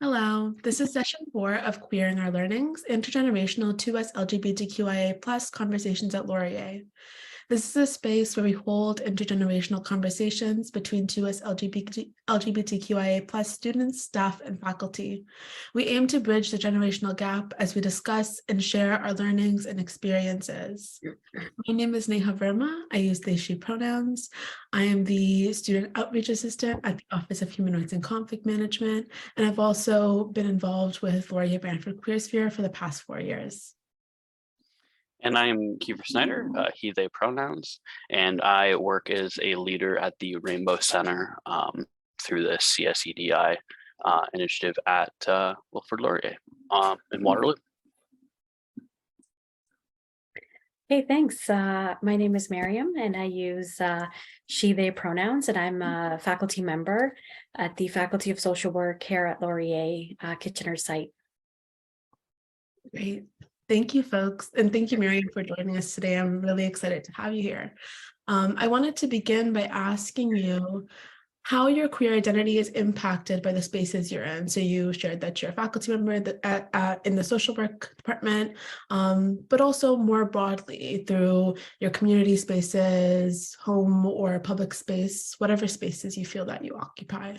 Hello, this is session 4 of Queering Our Learnings, Intergenerational 2S LGBTQIA+ Conversations at Laurier. This is a space where we hold intergenerational conversations between 2S LGBTQIA+ students, staff, and faculty. We aim to bridge the generational gap as we discuss and share our learnings and experiences. My name is Neha Verma. I use they, she pronouns. I am the student outreach assistant at the Office of Human Rights and Conflict Management, and I've also been involved with Laurier Brantford Queersphere for the past 4 years. And I am Kiefer Snyder, he, they pronouns, and I work as a leader at the Rainbow Center through the CSEDI initiative at Wilfrid Laurier in Waterloo. Hey, thanks. My name is Maryam, and I use she, they pronouns, and I'm a faculty member at the Faculty of Social Work here at Laurier Kitchener site. Great. Thank you, folks. And thank you, Maryam, for joining us today. I'm really excited to have you here. I wanted to begin by asking you how your queer identity is impacted by the spaces you're in. So you shared that you're a faculty member in the social work department, but also more broadly through your community spaces, home or public space, whatever spaces you feel that you occupy.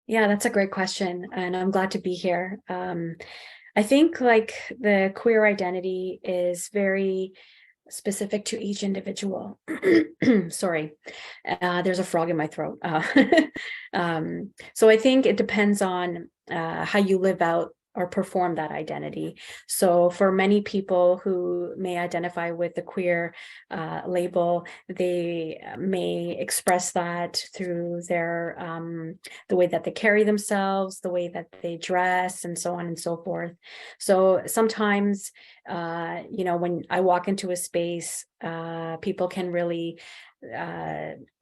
Yeah, that's a great question, and I'm glad to be here. I think like the queer identity is very specific to each individual. Sorry, there's a frog in my throat. So I think it depends on how you live out or perform that identity. So for many people who may identify with the queer label, they may express that through their the way that they carry themselves, the way that they dress, and so on and so forth. So sometimes, when I walk into a space, people can really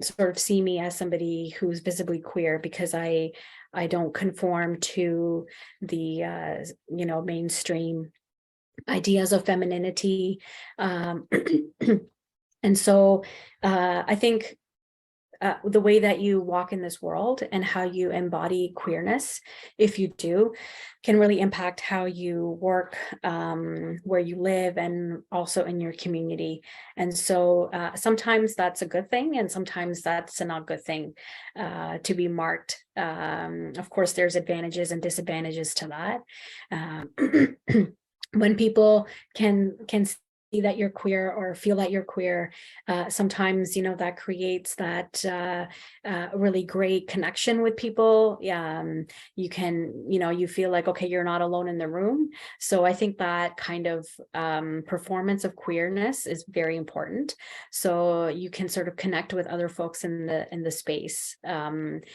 sort of see me as somebody who's visibly queer because I don't conform to the mainstream ideas of femininity, and so I think the way that you walk in this world and how you embody queerness, if you do, can really impact how you work, where you live, and also in your community. And so sometimes that's a good thing, and sometimes that's a not good thing to be marked. Of course, there's advantages and disadvantages to that. When people can see that you're queer or feel that you're queer, sometimes that creates that really great connection with people. You can you feel like, okay, you're not alone in the room. So I think that kind of performance of queerness is very important, so you can sort of connect with other folks in the space. And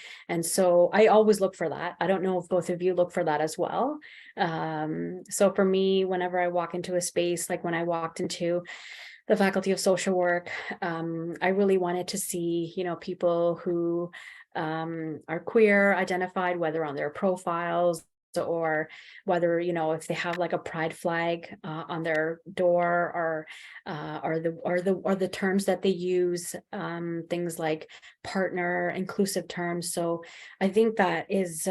so I always look for that. I don't know if both of you look for that as well. So for me, whenever I walk into a space, like when I walked into the Faculty of Social Work, I really wanted to see, people who are queer identified, whether on their profiles or whether, if they have like a pride flag on their door, or the terms that they use, things like partner, inclusive terms. So I think that is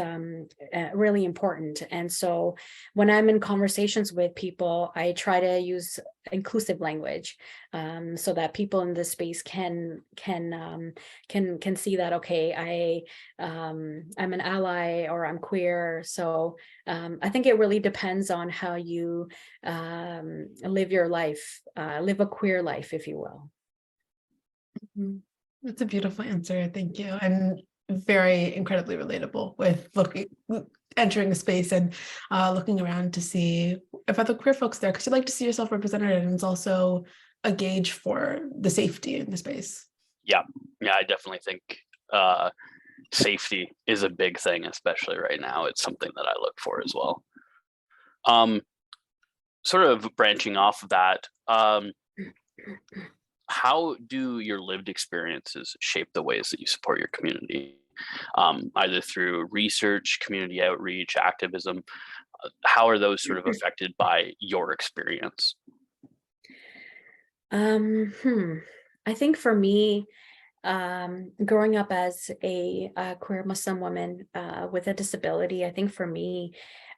really important. And so when I'm in conversations with people, I try to use inclusive language, so that people in this space can see that, okay, I'm an ally, or I'm queer. So I think it really depends on how you live your life, live a queer life, if you will. That's a beautiful answer. Thank you. And very incredibly relatable with entering a space and looking around to see if other queer folks there, because you'd like to see yourself represented, and it's also a gauge for the safety in the space. Yeah, I definitely think safety is a big thing, especially right now. It's something that I look for as well. Sort of branching off of that, how do your lived experiences shape the ways that you support your community, either through research, community outreach, activism? How are those sort of affected by your experience? I think for me, growing up as a queer Muslim woman with a disability, I think for me,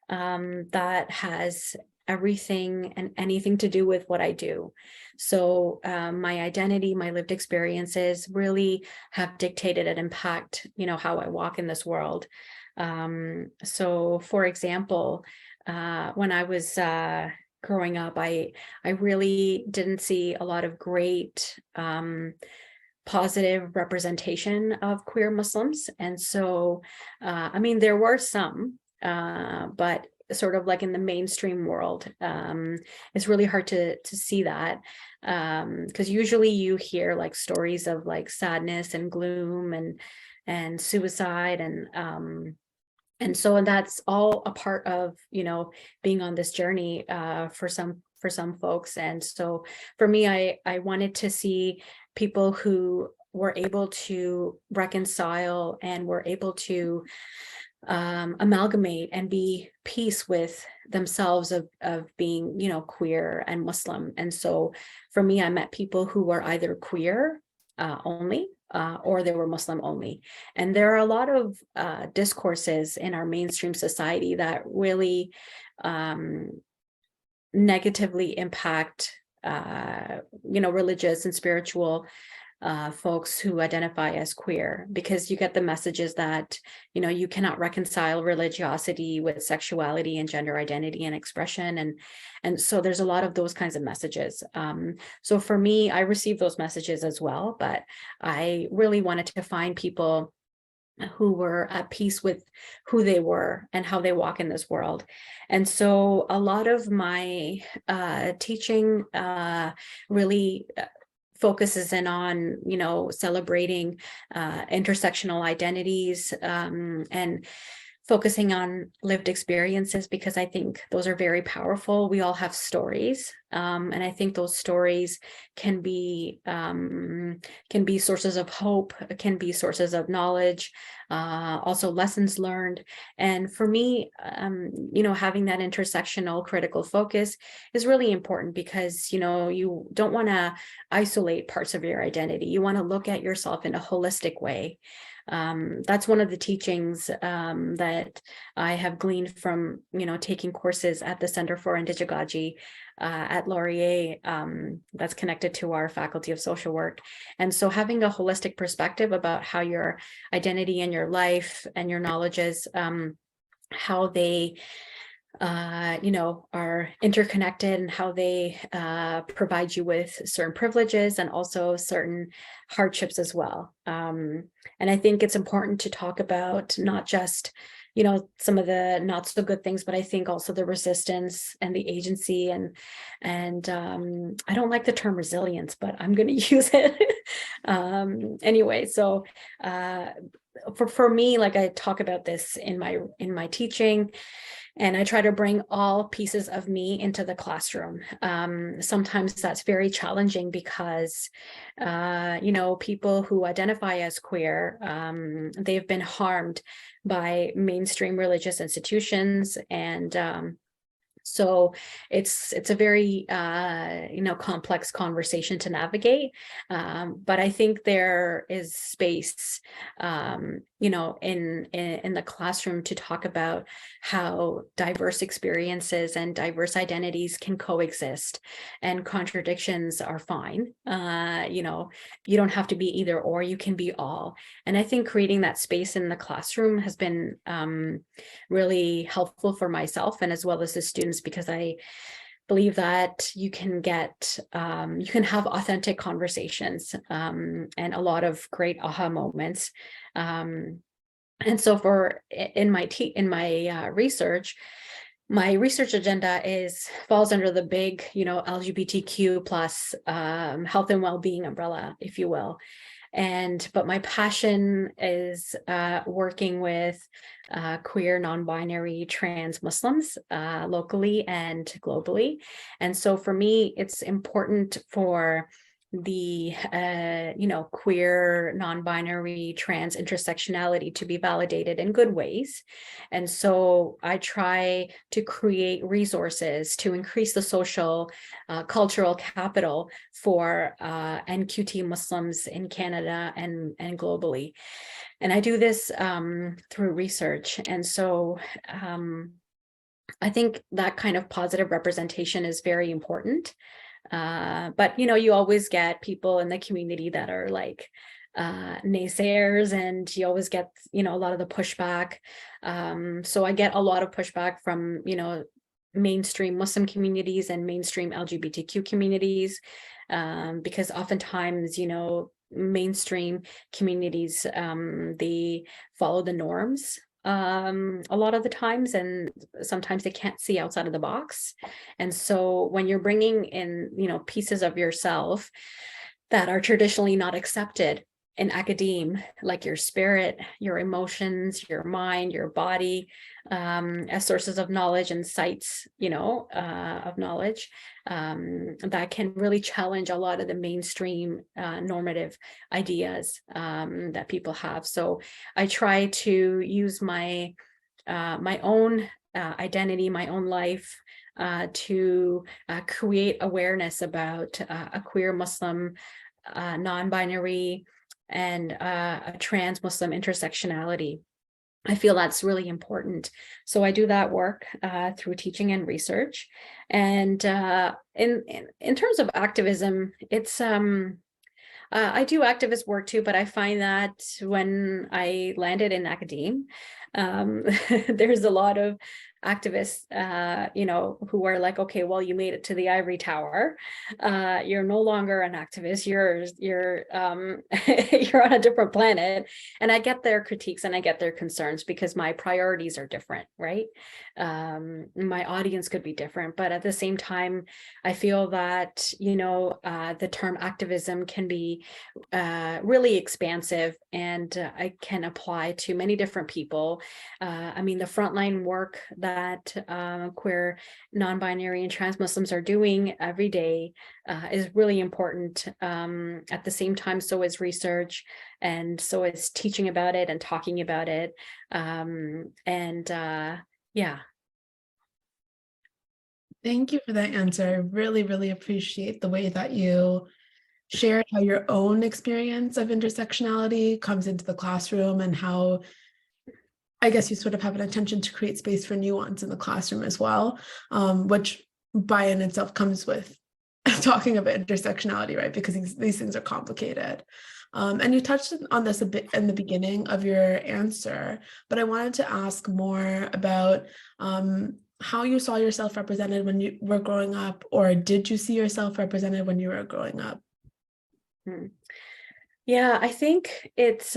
that has everything and anything to do with what I do. So my identity, my lived experiences really have dictated and impact, how I walk in this world. So for example, when I was growing up, I really didn't see a lot of great positive representation of queer Muslims. And so, I mean, there were some, but sort of like in the mainstream world, it's really hard to see that, because usually you hear like stories of like sadness and gloom and suicide, and so that's all a part of being on this journey for some folks. And so for me, I wanted to see people who were able to reconcile and were able to amalgamate and be peace with themselves of being queer and Muslim. And so for me, I met people who were either queer only, or they were Muslim only. And there are a lot of discourses in our mainstream society that really negatively impact religious and spiritual folks who identify as queer, because you get the messages that you cannot reconcile religiosity with sexuality and gender identity and expression, and so there's a lot of those kinds of messages. So for me, I received those messages as well, but I really wanted to find people who were at peace with who they were and how they walk in this world. And so a lot of my teaching really focuses in on, celebrating intersectional identities, and focusing on lived experiences, because I think those are very powerful. We all have stories, and I think those stories can be sources of hope, can be sources of knowledge, also lessons learned. And for me, having that intersectional critical focus is really important, because you don't want to isolate parts of your identity. You want to look at yourself in a holistic way. That's one of the teachings that I have gleaned from taking courses at the Center for Indigeneity at Laurier, that's connected to our Faculty of Social Work. And so having a holistic perspective about how your identity and your life and your knowledges, how they are interconnected, and how they provide you with certain privileges and also certain hardships as well. And I think it's important to talk about not just some of the not so good things, but I think also the resistance and the agency, and I don't like the term resilience, but I'm going to use it anyway. So for me, like, I talk about this in my teaching, and I try to bring all pieces of me into the classroom. Sometimes that's very challenging because, people who identify as queer, they've been harmed by mainstream religious institutions, and so it's a very complex conversation to navigate, but I think there is space in the classroom to talk about how diverse experiences and diverse identities can coexist, and contradictions are fine. You don't have to be either or, you can be all. And I think creating that space in the classroom has been really helpful for myself and as well as the students, because I believe that you can have authentic conversations, and a lot of great aha moments. And so in my research, my research agenda falls under the big, LGBTQ plus health and well-being umbrella, if you will. But my passion is working with queer, non-binary, trans Muslims locally and globally. And so for me, it's important for the queer, non-binary, trans, intersectionality to be validated in good ways. And so I try to create resources to increase the social, cultural capital for NQT Muslims in Canada and globally. And I do this through research. And so I think that kind of positive representation is very important. But you always get people in the community that are like naysayers, and you always get a lot of the pushback. So I get a lot of pushback from mainstream Muslim communities and mainstream LGBTQ communities, because oftentimes mainstream communities they follow the norms a lot of the times, and sometimes they can't see outside of the box. And so when you're bringing in pieces of yourself that are traditionally not accepted in academe, like your spirit, your emotions, your mind, your body, as sources of knowledge and sites of knowledge, that can really challenge a lot of the mainstream normative ideas that people have. So I try to use my own identity, my own life, to create awareness about a queer Muslim, non-binary, and a trans Muslim intersectionality. I feel that's really important. So I do that work through teaching and research. And in terms of activism, it's I do activist work too, but I find that when I landed in academe, there's a lot of activists, who are like, okay, well, you made it to the ivory tower. You're no longer an activist. You're you're on a different planet. And I get their critiques and I get their concerns because my priorities are different, right? My audience could be different, but at the same time, I feel that the term activism can be really expansive, and I can apply to many different people. I mean, the frontline work that queer, non-binary, and trans Muslims are doing every day is really important. At the same time, so is research, and so is teaching about it and talking about it. Yeah. Thank you for that answer. I really, really appreciate the way that you shared how your own experience of intersectionality comes into the classroom, and how I guess you sort of have an intention to create space for nuance in the classroom as well, which by in itself comes with talking about intersectionality, right? Because these things are complicated. And you touched on this a bit in the beginning of your answer, but I wanted to ask more about how you saw yourself represented when you were growing up, or did you see yourself represented when you were growing up? Yeah, I think it's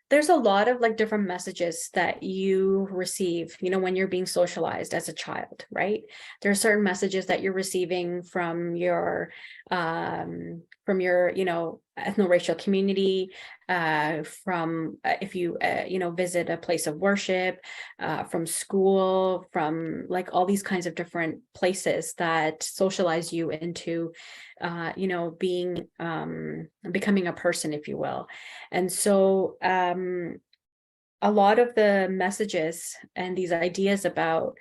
there's a lot of like different messages that you receive, when you're being socialized as a child, right? There are certain messages that you're receiving from your ethno-racial community, from if you visit a place of worship, from school, from like all these kinds of different places that socialize you into being becoming a person, if you will. And so a lot of the messages and these ideas about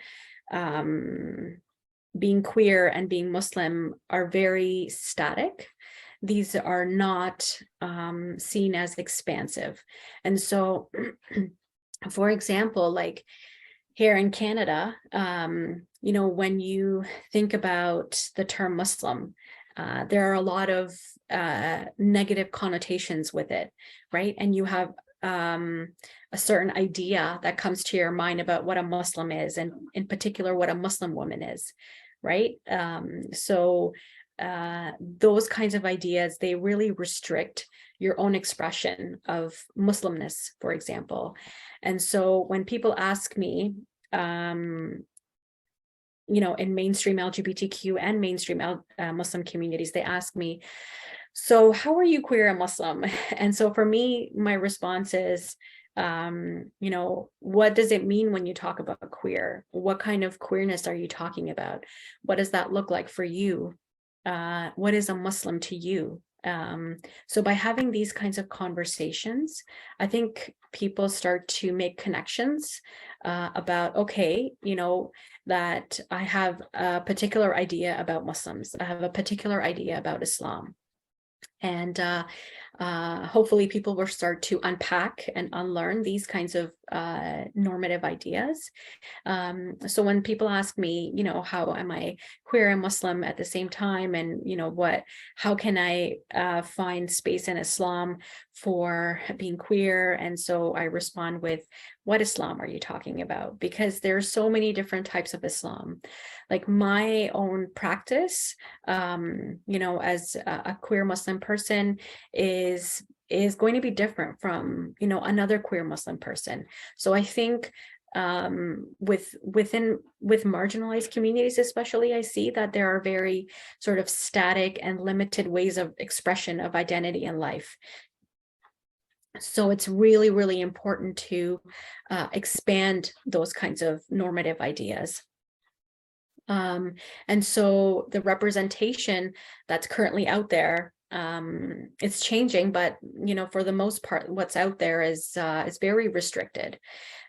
being queer and being Muslim are very static. These are not seen as expansive. And so, for example, like here in Canada, when you think about the term Muslim, there are a lot of negative connotations with it, right? And you have a certain idea that comes to your mind about what a Muslim is, and in particular, what a Muslim woman is, right? So those kinds of ideas, they really restrict your own expression of Muslimness, for example. And so when people ask me, in mainstream LGBTQ and mainstream Muslim communities, they ask me, so how are you queer and Muslim? And so for me, my response is, what does it mean when you talk about queer? What kind of queerness are you talking about? What does that look like for you? what is a Muslim to you? So by having these kinds of conversations, I think people start to make connections about, okay, that I have a particular idea about Muslims. I have a particular idea about Islam. And hopefully people will start to unpack and unlearn these kinds of normative ideas. So when people ask me, how am I queer and Muslim at the same time? And, how can I find space in Islam for being queer? And so I respond with, what Islam are you talking about? Because there's so many different types of Islam. Like my own practice, as a queer Muslim person is going to be different from, another queer Muslim person. So I think with marginalized communities, especially, I see that there are very sort of static and limited ways of expression of identity in life. So it's really, really important to expand those kinds of normative ideas. And so the representation that's currently out there, it's changing, but for the most part, what's out there is very restricted.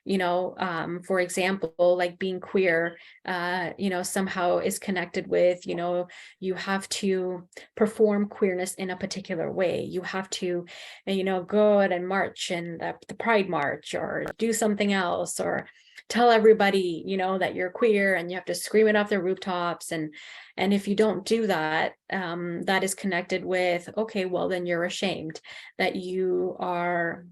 For example, like being queer, somehow is connected with, you have to perform queerness in a particular way. You have to, go out and march in the Pride March, or do something else, or tell everybody, that you're queer, and you have to scream it off the rooftops. And if you don't do that, that is connected with, okay, well, then you're ashamed that you are,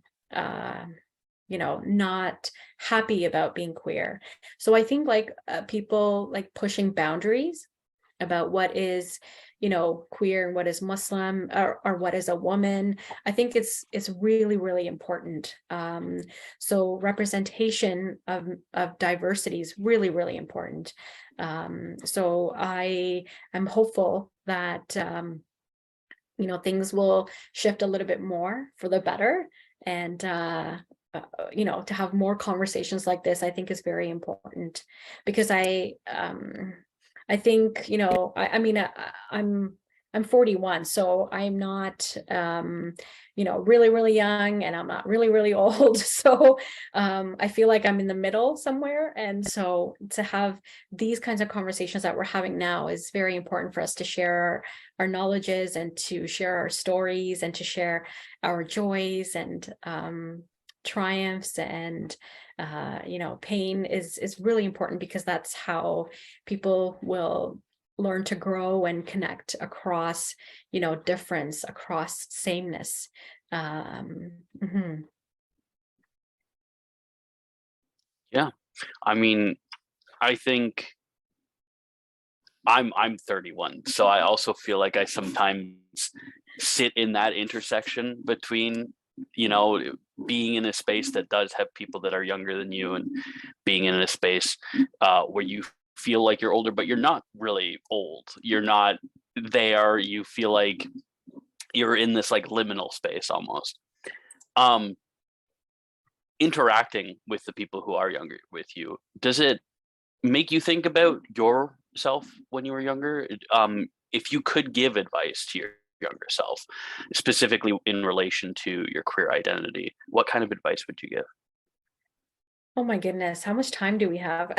not happy about being queer. So I think people like pushing boundaries about what is, queer and what is Muslim, or what is a woman. I think it's really, really important. So representation of diversity is really, really important. So I am hopeful that, things will shift a little bit more for the better. And, to have more conversations like this, I think is very important, because I think, I'm 41, so I'm not, really, really young, and I'm not really, really old. So I feel like I'm in the middle somewhere. And so to have these kinds of conversations that we're having now is very important for us to share our knowledges, and to share our stories, and to share our joys and triumphs, and pain is really important, because that's how people will learn to grow and connect across, difference, across sameness. Yeah, I mean, I think I'm 31, so I also feel like I sometimes sit in that intersection between, being in a space that does have people that are younger than you, and being in a space where you feel like you're older, but you're not really old. You're not there. You feel like you're in this like liminal space almost. Interacting with the people who are younger with you, does it make you think about yourself when you were younger? If you could give advice to your younger self, specifically in relation to your queer identity, what kind of advice would you give? Oh my goodness, how much time do we have?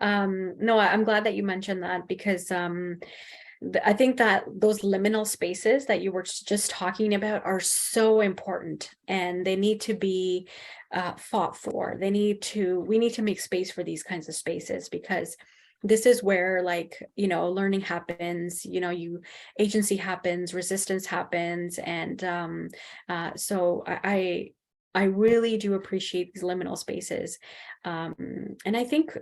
No, I'm glad that you mentioned that, because I think that those liminal spaces that you were just talking about are so important, and they need to be fought for. We need to make space for these kinds of spaces, because this is where, learning happens, agency happens, resistance happens. And so I really do appreciate these liminal spaces. And I think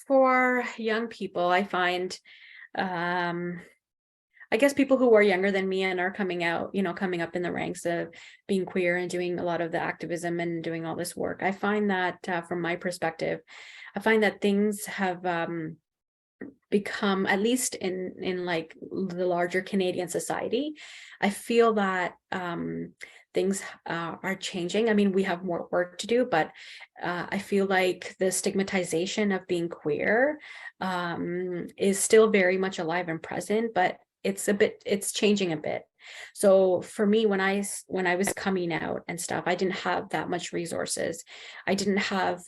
for young people, I find, I guess people who are younger than me and are coming out, coming up in the ranks of being queer and doing a lot of the activism and doing all this work, I find that from my perspective, I find that things have become, at least in like the larger Canadian society, I feel that things are changing. I mean, we have more work to do, but I feel like the stigmatization of being queer is still very much alive and present, but it's changing a bit. So for me, when I was coming out and stuff, I didn't have that much resources. I didn't have,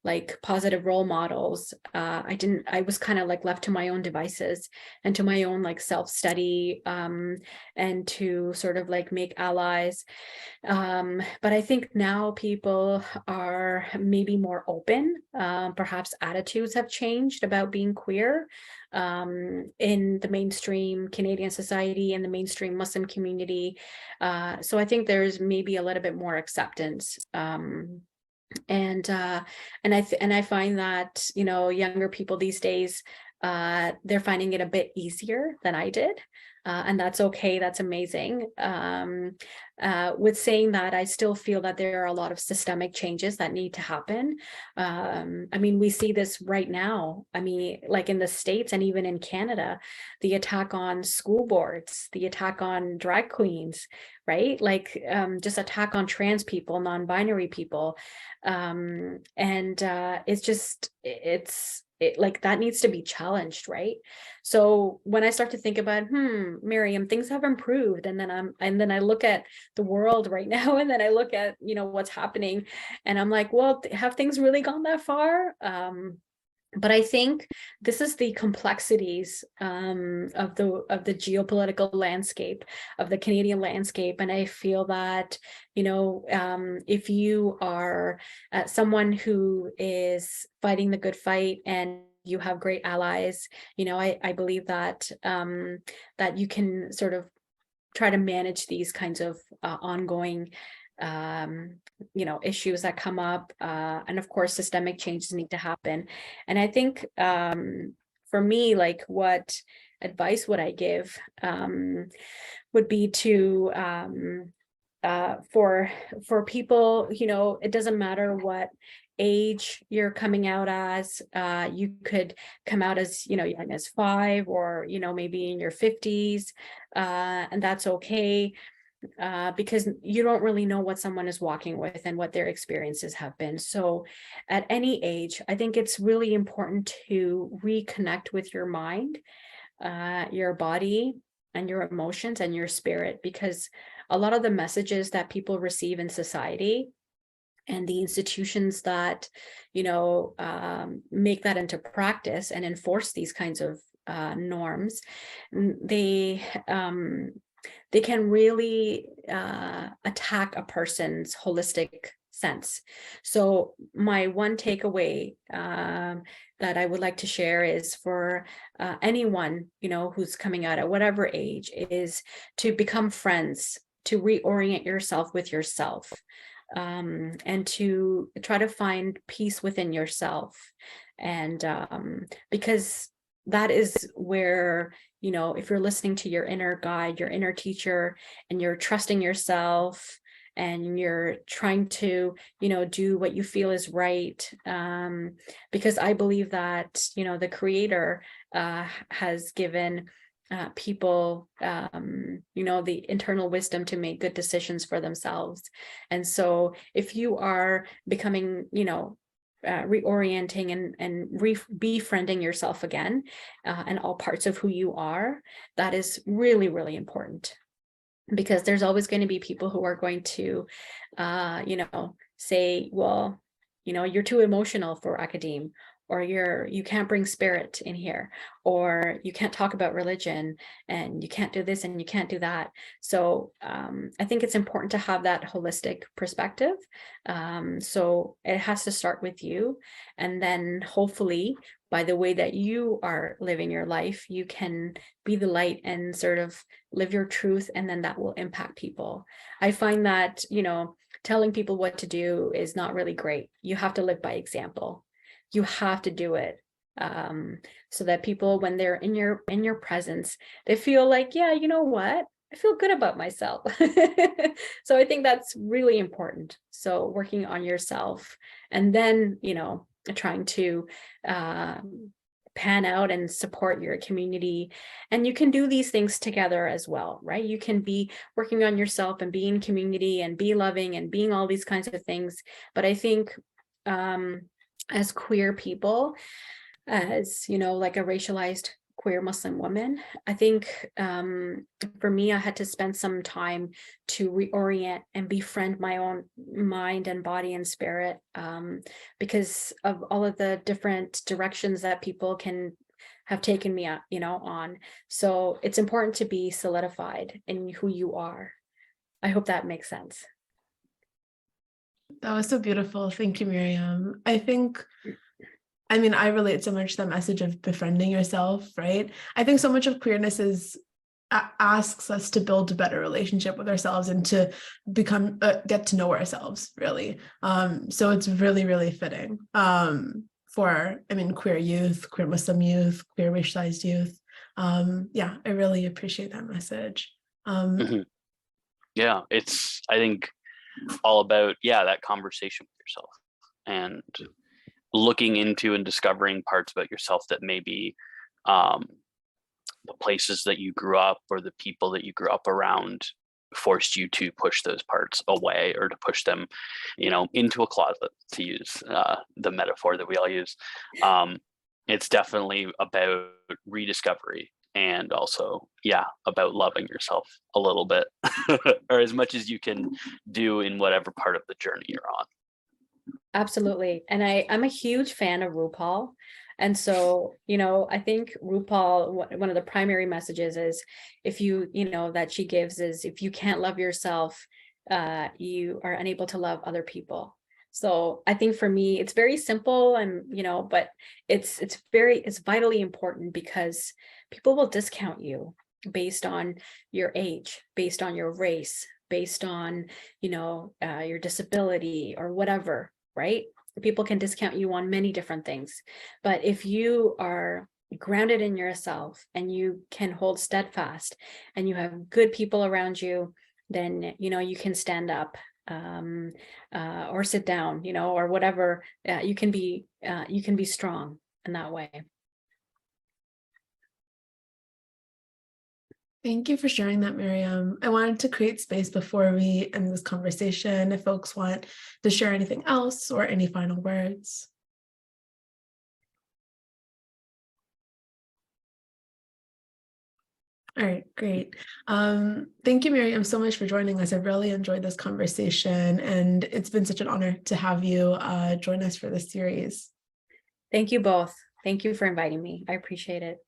like positive role models. I was kind of like left to my own devices and to my own like self-study, and to sort of like make allies. But I think now people are maybe more open. Perhaps attitudes have changed about being queer in the mainstream Canadian society and the mainstream Muslim community. So I think there's maybe a little bit more acceptance. And I find that, younger people these days, they're finding it a bit easier than I did. And that's okay. That's amazing. With saying that, I still feel that there are a lot of systemic changes that need to happen. I mean, we see this right now. I mean, like in the States and even in Canada, the attack on school boards, the attack on drag queens, right? Like just attack on trans people, non-binary people. It's like that needs to be challenged, right? So when I start to think about, Maryam, things have improved, and then I look at the world right now, and then I look at what's happening, and I'm like, well, have things really gone that far? But I think this is the complexities of the geopolitical landscape, of the Canadian landscape, and I feel that if you are someone who is fighting the good fight and you have great allies, I believe that that you can sort of try to manage these kinds of ongoing issues that come up, and of course systemic changes need to happen. And I think for me, like, what advice would I give would be to for people, it doesn't matter what age you're coming out as. You could come out as young as 5, or maybe in your 50s, and that's okay. Because you don't really know what someone is walking with and what their experiences have been. So at any age, I think it's really important to reconnect with your mind, your body, and your emotions and your spirit, because a lot of the messages that people receive in society and the institutions that make that into practice and enforce these kinds of norms, they can really attack a person's holistic sense. So my one takeaway that I would like to share is for anyone who's coming out at whatever age, is to become friends, to reorient yourself with yourself, and to try to find peace within yourself. And because that is where, if you're listening to your inner guide, your inner teacher, and you're trusting yourself, and you're trying to, do what you feel is right, because I believe that, the Creator has given people, the internal wisdom to make good decisions for themselves. And so if you are becoming, reorienting and befriending yourself again, and all parts of who you are, that is really, really important, because there's always going to be people who are going to say, well, you're too emotional for academe, or you can't bring spirit in here, or you can't talk about religion, and you can't do this and you can't do that. So I think it's important to have that holistic perspective. So it has to start with you, and then hopefully by the way that you are living your life, you can be the light and sort of live your truth, and then that will impact people. I find that telling people what to do is not really great. You have to live by example. You have to do it, so that people, when they're in your presence, they feel like, yeah, you know what? I feel good about myself. So I think that's really important. So working on yourself, and then, trying to pan out and support your community. And you can do these things together as well, right? You can be working on yourself and be in community and be loving and being all these kinds of things. But I think as queer people, as like a racialized queer Muslim woman, I think for me, I had to spend some time to reorient and befriend my own mind and body and spirit, because of all of the different directions that people can have taken me on. So it's important to be solidified in who you are. I hope that makes sense. That was so beautiful. Thank you, Maryam. I relate so much to the message of befriending yourself, right? I think so much of queerness asks us to build a better relationship with ourselves and to get to know ourselves, really. So it's really, really fitting for queer youth, queer Muslim youth, queer racialized youth. Yeah, I really appreciate that message. Yeah, it's, I think, all about, that conversation with yourself and looking into and discovering parts about yourself that maybe the places that you grew up or the people that you grew up around forced you to push those parts away, or to push them, into a closet, to use the metaphor that we all use. It's definitely about rediscovery, and also, about loving yourself a little bit, or as much as you can do in whatever part of the journey you're on. Absolutely. And I'm a huge fan of RuPaul. And so, I think RuPaul, one of the primary messages is, if that she gives is, if you can't love yourself, you are unable to love other people. So I think for me, it's very simple, and, but it's vitally important, because people will discount you based on your age, based on your race, based on, your disability or whatever. Right? People can discount you on many different things. But if you are grounded in yourself and you can hold steadfast and you have good people around you, then, you can stand up or sit down, or whatever. You can be strong in that way. Thank you for sharing that, Maryam. I wanted to create space before we end this conversation, if folks want to share anything else or any final words. All right, great. Thank you, Maryam, so much for joining us. I've really enjoyed this conversation, and it's been such an honor to have you join us for this series. Thank you both. Thank you for inviting me. I appreciate it.